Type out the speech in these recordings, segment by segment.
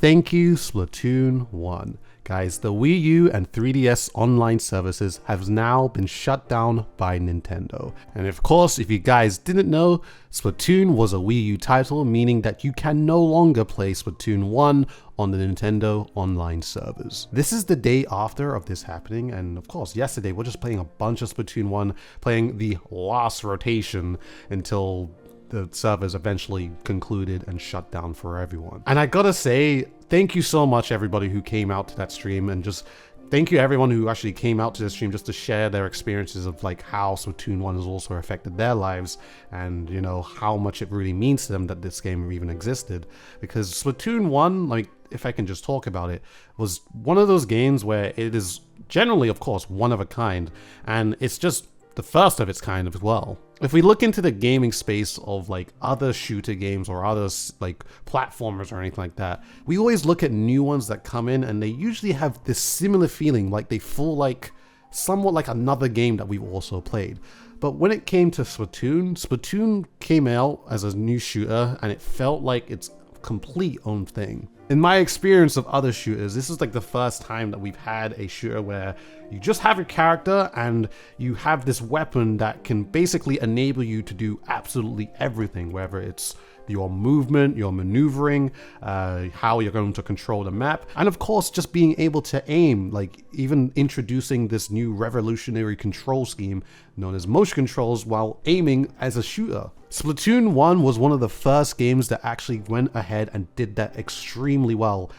Thank you, Splatoon 1. Guys, the Wii U and 3DS online services have now been shut down by Nintendo. And of course, if you guys didn't know, Splatoon was a Wii U title, meaning that you can no longer play Splatoon 1 on the Nintendo online servers. This is the day after of this happening, and of course, yesterday we're just playing a bunch of Splatoon 1, playing the last rotation until the servers eventually concluded and shut down for everyone. And I gotta say, thank you so much everybody who came out to that stream, and just thank you everyone who actually came out to the stream just to share their experiences of like how Splatoon 1 has also affected their lives, and you know how much it really means to them that this game even existed. Because Splatoon 1, like, if I can just talk about it, was one of those games where it is generally, of course, one of a kind, and it's just the first of its kind as well. If we look into the gaming space of like other shooter games or other like platformers or anything like that, we always look at new ones that come in and they usually have this similar feeling, like they feel like somewhat like another game that we've also played. But when it came to Splatoon came out as a new shooter and it felt like its complete own thing. In my experience of other shooters, this is like the first time that we've had a shooter where you just have your character and you have this weapon that can basically enable you to do absolutely everything, whether it's your movement, your maneuvering, how you're going to control the map, and of course just being able to aim, like even introducing this new revolutionary control scheme known as motion controls while aiming as a shooter. Splatoon 1 was one of the first games that actually went ahead and did that extremely well,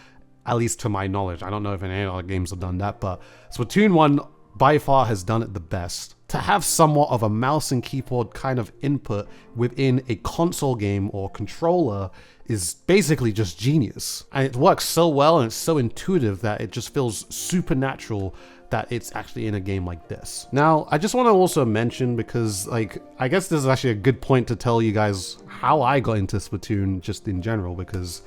at least to my knowledge. I don't know if any other games have done that, but Splatoon 1 by far has done it the best. To have somewhat of a mouse and keyboard kind of input within a console game or controller is basically just genius. And it works so well and it's so intuitive that it just feels supernatural that it's actually in a game like this. Now, I just want to also mention, because like, I guess this is actually a good point to tell you guys how I got into Splatoon just in general, because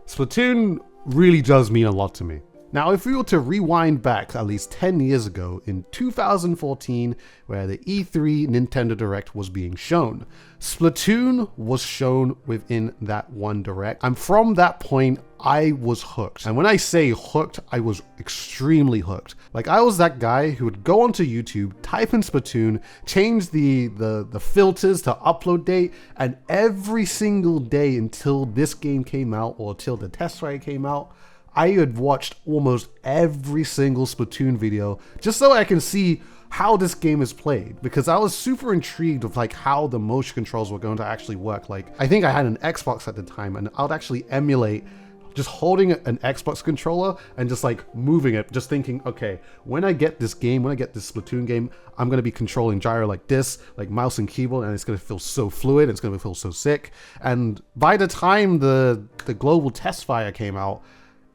Splatoon really does mean a lot to me. Now, if we were to rewind back at least 10 years ago in 2014, where the E3 Nintendo Direct was being shown, Splatoon was shown within that one Direct. And from that point, I was hooked. And when I say hooked, I was extremely hooked. Like, I was that guy who would go onto YouTube, type in Splatoon, change the filters to upload date, and every single day until this game came out or till the test flight came out, I had watched almost every single Splatoon video just so I can see how this game is played, because I was super intrigued of like how the motion controls were going to actually work. Like, I think I had an Xbox at the time and I would actually emulate just holding an Xbox controller and just like moving it, just thinking, okay, when I get this game, when I get this Splatoon game, I'm going to be controlling gyro like this, like mouse and keyboard, and it's going to feel so fluid, it's going to feel so sick. And by the time the global test fire came out,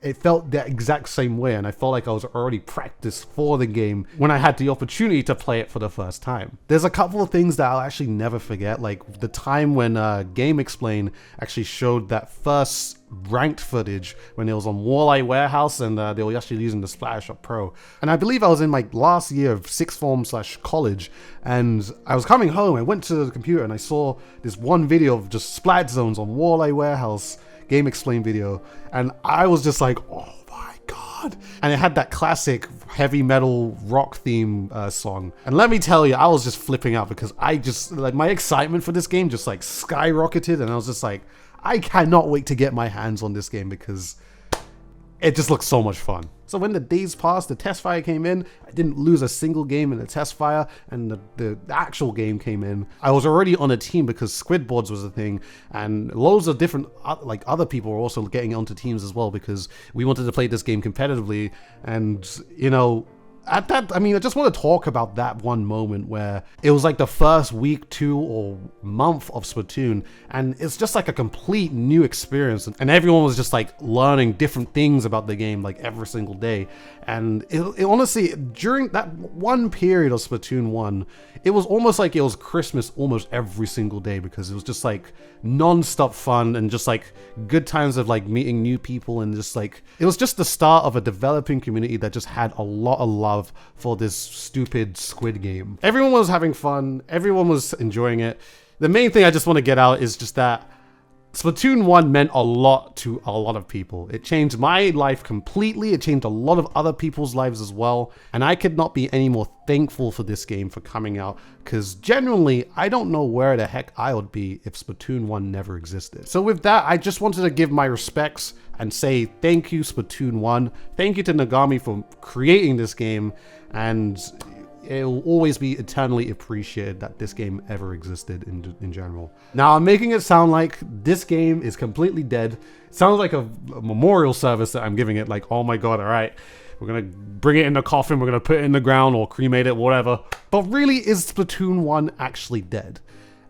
it felt the exact same way, and I felt like I was already practiced for the game when I had the opportunity to play it for the first time. There's a couple of things that I'll actually never forget, like the time when Game Explain actually showed that first ranked footage when it was on Walleye Warehouse, and they were actually using the Splash Shot Pro. And I believe I was in my last year of sixth form / college, and I was coming home, I went to the computer and I saw this one video of just splat zones on Walleye Warehouse Game Explain video, and I was just like, oh my god. And it had that classic heavy metal rock theme song, and let me tell you, I was just flipping out, because I just, like, my excitement for this game just like skyrocketed, and I was just like, I cannot wait to get my hands on this game because it just looks so much fun. So when the days passed, the test fire came in, I didn't lose a single game in the test fire, and the actual game came in. I was already on a team because squid boards was a thing, and loads of different like other people were also getting onto teams as well, because we wanted to play this game competitively. And you know, at that, I mean, I just want to talk about that one moment where it was like the first week, 2 or month of Splatoon, and it's just like a complete new experience, and everyone was just like learning different things about the game like every single day. And it honestly, during that one period of Splatoon 1, it was almost like it was Christmas almost every single day, because it was just like non-stop fun and just like good times of like meeting new people, and just like, it was just the start of a developing community that just had a lot of love for this stupid squid game. Everyone was having fun, everyone was enjoying it. The main thing I just want to get out is just that Splatoon 1 meant a lot to a lot of people. It changed my life completely. It changed a lot of other people's lives as well. And I could not be any more thankful for this game for coming out, because genuinely, I don't know where the heck I would be if Splatoon 1 never existed. So with that, I just wanted to give my respects and say thank you, Splatoon 1. Thank you to Nagami for creating this game, and it will always be eternally appreciated that this game ever existed in general. Now, I'm making it sound like this game is completely dead. It sounds like a memorial service that I'm giving it, like, oh my god, all right, we're gonna bring it in the coffin, we're gonna put it in the ground or cremate it, whatever. But really, is Splatoon 1 actually dead?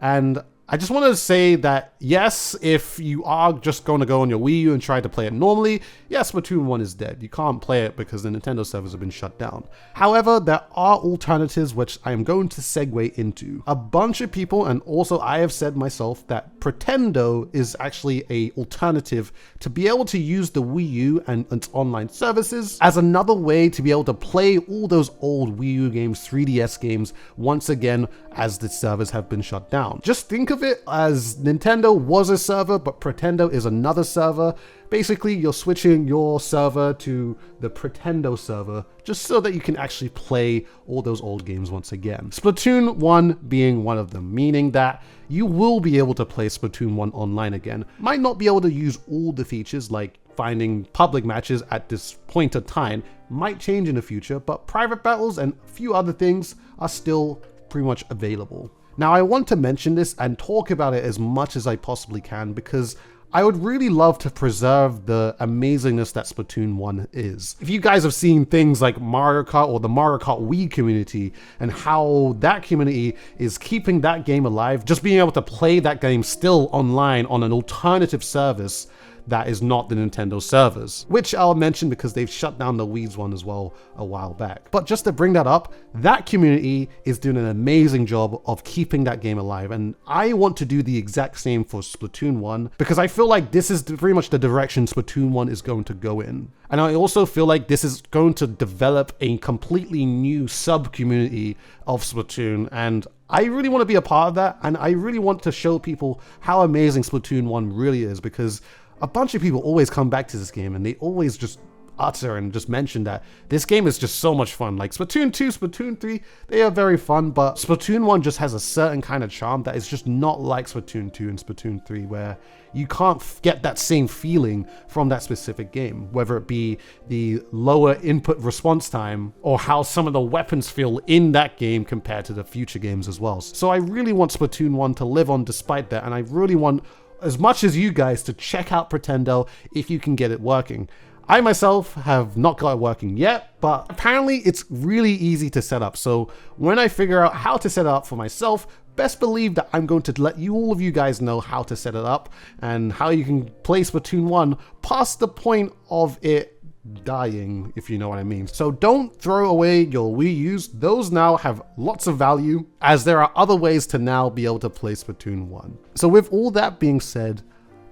And I just want to say that, yes, if you are just going to go on your Wii U and try to play it normally, yes, Splatoon 1 is dead. You can't play it because the Nintendo servers have been shut down. However, there are alternatives which I am going to segue into. A bunch of people, and also I have said myself, that Pretendo is actually an alternative to be able to use the Wii U and its online services as another way to be able to play all those old Wii U games, 3DS games, once again, as the servers have been shut down. Just think of it as Nintendo was a server, but Pretendo is another server. Basically, you're switching your server to the Pretendo server just so that you can actually play all those old games once again. Splatoon 1 being one of them, meaning that you will be able to play Splatoon 1 online again. Might not be able to use all the features like finding public matches at this point of time, might change in the future, but private battles and a few other things are still pretty much available. Now, I want to mention this and talk about it as much as I possibly can because I would really love to preserve the amazingness that Splatoon 1 is. If you guys have seen things like Mario Kart or the Mario Kart Wii community and how that community is keeping that game alive, just being able to play that game still online on an alternative service that is not the Nintendo servers, which I'll mention because they've shut down the Wii's one as well a while back. But just to bring that up, that community is doing an amazing job of keeping that game alive, and I want to do the exact same for Splatoon 1 because I feel like this is pretty much the direction Splatoon 1 is going to go in. And I also feel like this is going to develop a completely new sub-community of Splatoon, and I really want to be a part of that, and I really want to show people how amazing Splatoon 1 really is, because a bunch of people always come back to this game and they always just utter and just mention that this game is just so much fun. Like Splatoon 2, Splatoon 3, they are very fun, but Splatoon 1 just has a certain kind of charm that is just not like Splatoon 2 and Splatoon 3, where you can't get that same feeling from that specific game, whether it be the lower input response time or how some of the weapons feel in that game compared to the future games as well. So I really want Splatoon 1 to live on despite that, and I really want, as much as you guys, to check out Pretendo if you can get it working. I myself have not got it working yet, but apparently it's really easy to set up. So when I figure out how to set it up for myself, best believe that I'm going to let all of you guys know how to set it up and how you can play Splatoon 1 past the point of it dying, if you know what I mean. So don't throw away your Wii U's. Those now have lots of value, as there are other ways to now be able to play Splatoon 1. So with all that being said,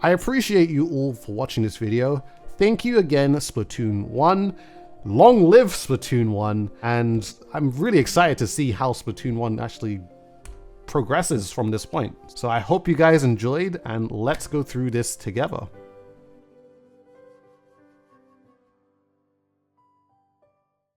I appreciate you all for watching this video. Thank you again, Splatoon 1. Long live Splatoon 1, and I'm really excited to see how Splatoon 1 actually progresses from this point. So I hope you guys enjoyed, and let's go through this together.